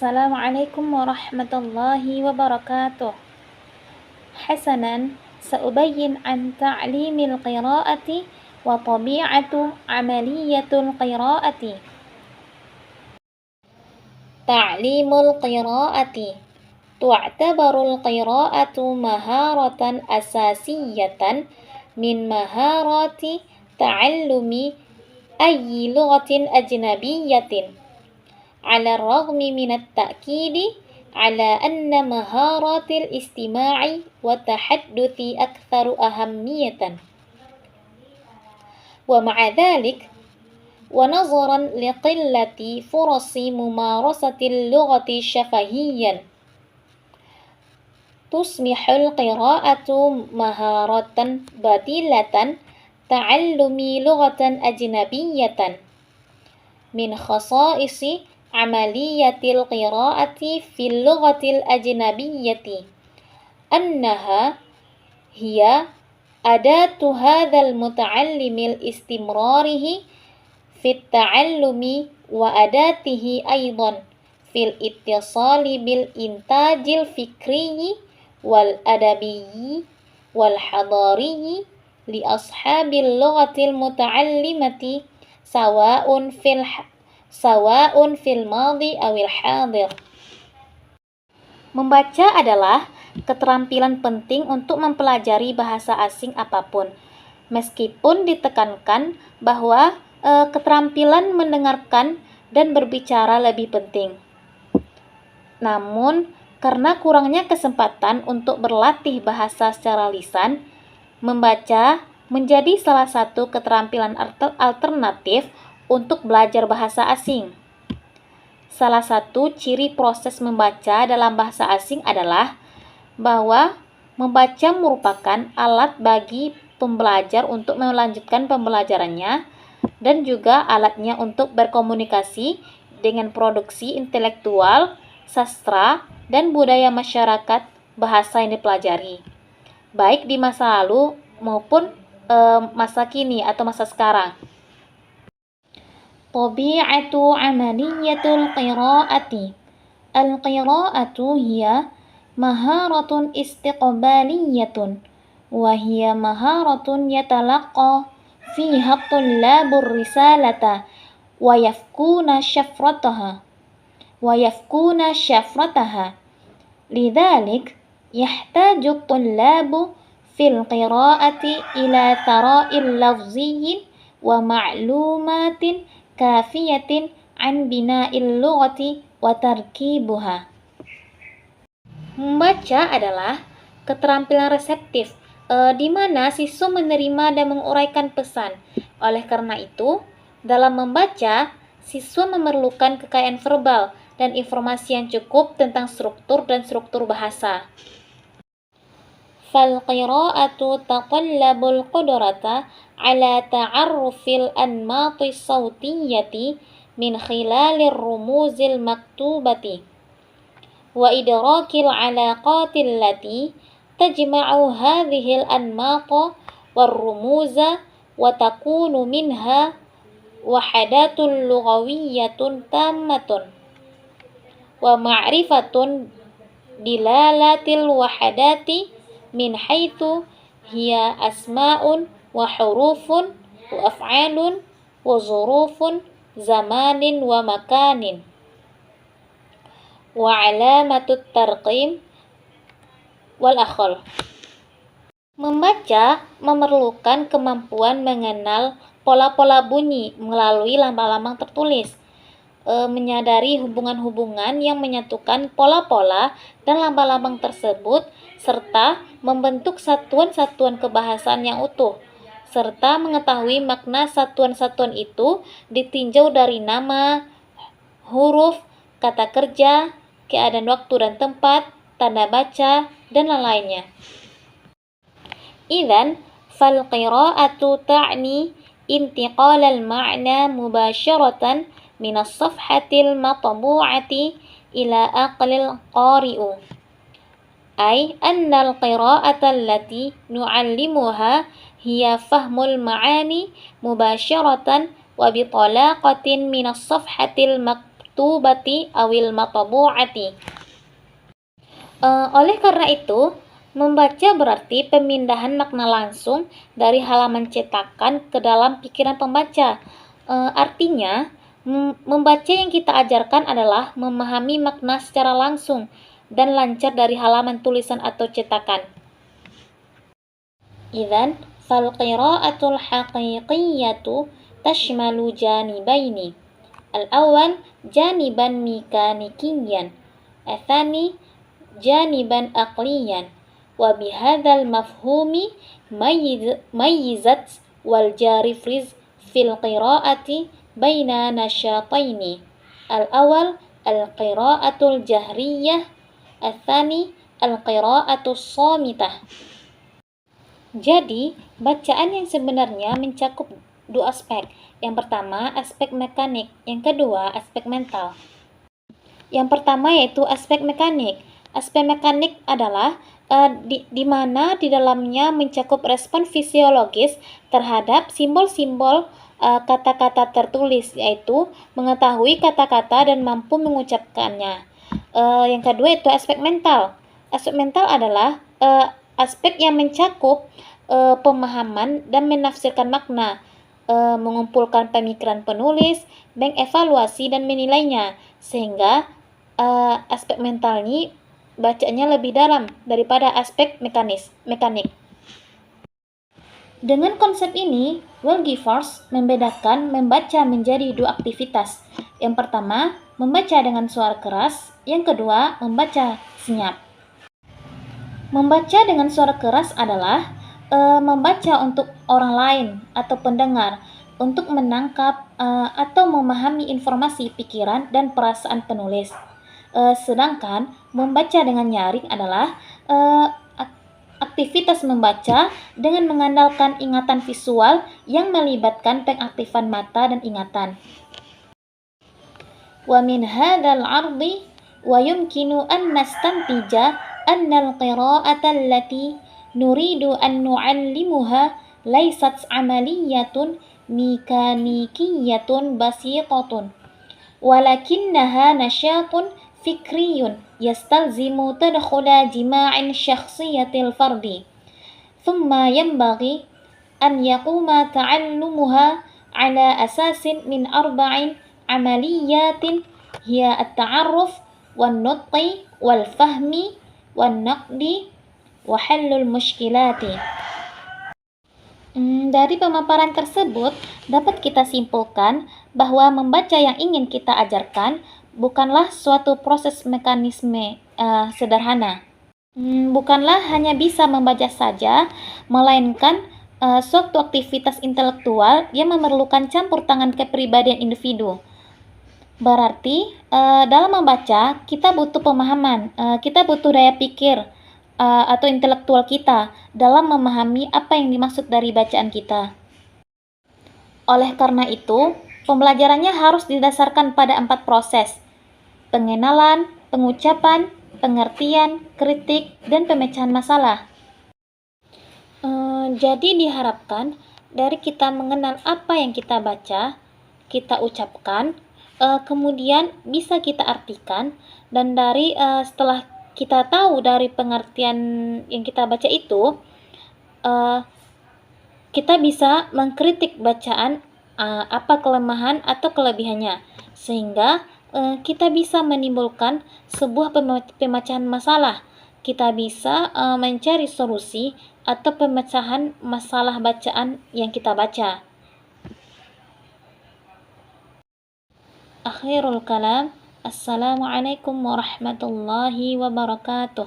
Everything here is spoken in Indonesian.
Assalamualaikum warahmatullahi wabarakatuh. Hasanan, sa'ubayyin an ta'limil qira'ati wa tabi'atu amaliyatul qira'ati. Ta'limul qira'ati. Tu'tabarul qira'atu maharatan asasiyatan min maharati ta'allumi ayyi lughatin ajnabiyyatin. على الرغم من التأكيد على أن مهارات الاستماع والتحدث أكثر أهمية، ومع ذلك ونظرا لقلة فرص ممارسة اللغة شفهيا تصبح القراءة مهارة بديلة تعلم لغة أجنبية. من خصائص عملية القراءة في اللغة الأجنبية أنها هي أداة هذا المتعلم لاستمراره في التعلم وأداته أيضا في الاتصال بالإنتاج الفكري والأدبي والحضاري لأصحاب اللغة المتعلمة سواء في الماضي أو الحاضر. Membaca adalah keterampilan penting untuk mempelajari bahasa asing apapun, meskipun ditekankan bahwa keterampilan mendengarkan dan berbicara lebih penting. Namun, karena kurangnya kesempatan untuk berlatih bahasa secara lisan, membaca menjadi salah satu keterampilan alternatif untuk belajar bahasa asing. Salah satu ciri proses membaca dalam bahasa asing adalah bahwa membaca merupakan alat bagi pembelajar untuk melanjutkan pembelajarannya dan juga alatnya untuk berkomunikasi dengan produksi intelektual, sastra, dan budaya masyarakat bahasa yang dipelajari, baik di masa lalu maupun masa kini atau masa sekarang. طبيعة عملية القراءة. القراءة هي مهارة استقبالية، وهي مهارة يتلقى فيها الطلاب الرسالة ويفكون شفرتها. لذلك يحتاج الطلاب في القراءة إلى ثراء لفظي ومعلومات كافية عن بناء اللغة وتركيبها. Membaca adalah keterampilan reseptif, di mana siswa menerima dan menguraikan pesan. Oleh karena itu, dalam membaca, siswa memerlukan kekayaan verbal dan informasi yang cukup tentang struktur dan struktur bahasa. فالقراءة تتطلب القدرة على تعرف الأنماط الصوتية من خلال الرموز المكتوبة وإدراك العلاقات التي تجمع هذه الأنماط والرموز وتكون منها وحدات لغوية تامة ومعرفة دلالات الوحدات من حيث هي أسماء وحروف وأفعال وظروف زمان ومكان وعلامة الترقيم والأخر. Membaca memerlukan kemampuan mengenal pola-pola bunyi melalui lambang-lambang tertulis, menyadari hubungan-hubungan yang menyatukan pola-pola dan lambang-lambang tersebut, serta membentuk satuan-satuan kebahasaan yang utuh, serta mengetahui makna satuan-satuan itu ditinjau dari nama, huruf, kata kerja, keadaan waktu dan tempat, tanda baca, dan lain-lainnya. Idzan, fal qira'atu ta'ni intiqal al-ma'na mubasharatan min as-safhatil matbu'ati ila aqlil qari'u. أي أن القراءة التي نعلمها هي فهم المعاني مباشرة وبطلاقة من الصفحة maktubati awil matbu'ati. Oleh karena itu, membaca berarti pemindahan makna langsung dari halaman cetakan ke dalam pikiran pembaca. Artinya, membaca yang kita ajarkan adalah memahami makna secara langsung dan lancar dari halaman tulisan atau cetakan. Idzan, fal qira'atul haqiqiyyatu tashmalu janibaini. Al-awwal janiban mekanikiyan, al-tsani janiban aqliyan. Wa bihadzal mafhumi mayyizat wal jarifriz fil qira'ati baina nasyataini. Al-awwal al-qira'atul jahriyah, al-tsani al-qira'atus shamitah. Jadi, bacaan yang sebenarnya mencakup dua aspek. Yang pertama, aspek mekanik. Yang kedua, aspek mental. Yang pertama yaitu aspek mekanik. Aspek mekanik adalah di mana di dalamnya mencakup respon fisiologis terhadap simbol-simbol kata-kata tertulis, yaitu mengetahui kata-kata dan mampu mengucapkannya. Yang kedua itu aspek mental. Aspek mental adalah aspek yang mencakup pemahaman dan menafsirkan makna, mengumpulkan pemikiran penulis, mengevaluasi dan menilainya, sehingga aspek mental ini bacaannya lebih dalam daripada aspek mekanik. Dengan konsep ini, Wilberforce membedakan membaca menjadi dua aktivitas. Yang pertama, membaca dengan suara keras. Yang kedua, membaca senyap. Membaca dengan suara keras adalah membaca untuk orang lain atau pendengar, untuk menangkap atau memahami informasi pikiran dan perasaan penulis. Sedangkan membaca dengan nyaring adalah aktivitas membaca dengan mengandalkan ingatan visual yang melibatkan pengaktifan mata dan ingatan. Wa min hadzal 'ardi wa yumkinu an nastantija anna al-qira'ata allati nuridu an nu'allimuha laysat 'amaliyatun mekanikiyatun basitatun walakinnaha nasyatun fikriyun yastalzimu tadkhula jima'in syakhsiyatil fardi thumma yanbaghi an yaquma ta'allumuha ala asasin min arba'in amaliyatin hiya at-ta'arruf wan nutqi wal fahmi wan naqdi wa hallul mushkilati. Dari pemaparan tersebut dapat kita simpulkan bahwa membaca yang ingin kita ajarkan bukanlah suatu proses mekanisme sederhana. Bukanlah hanya bisa membaca saja, melainkan suatu aktivitas intelektual yang memerlukan campur tangan kepribadian individu. Berarti dalam membaca kita butuh pemahaman, kita butuh daya pikir atau intelektual kita dalam memahami apa yang dimaksud dari bacaan kita. Oleh karena itu, pembelajarannya harus didasarkan pada 4 proses: pengenalan, pengucapan, pengertian, kritik, dan pemecahan masalah. Jadi diharapkan dari kita mengenal apa yang kita baca, kita ucapkan, kemudian bisa kita artikan, dan dari setelah kita tahu dari pengertian yang kita baca itu, kita bisa mengkritik bacaan apa kelemahan atau kelebihannya, sehingga kita bisa menimbulkan sebuah pemecahan masalah. Kita bisa mencari solusi atau pemecahan masalah bacaan yang kita baca. Akhirul kalam. Assalamualaikum warahmatullahi wabarakatuh.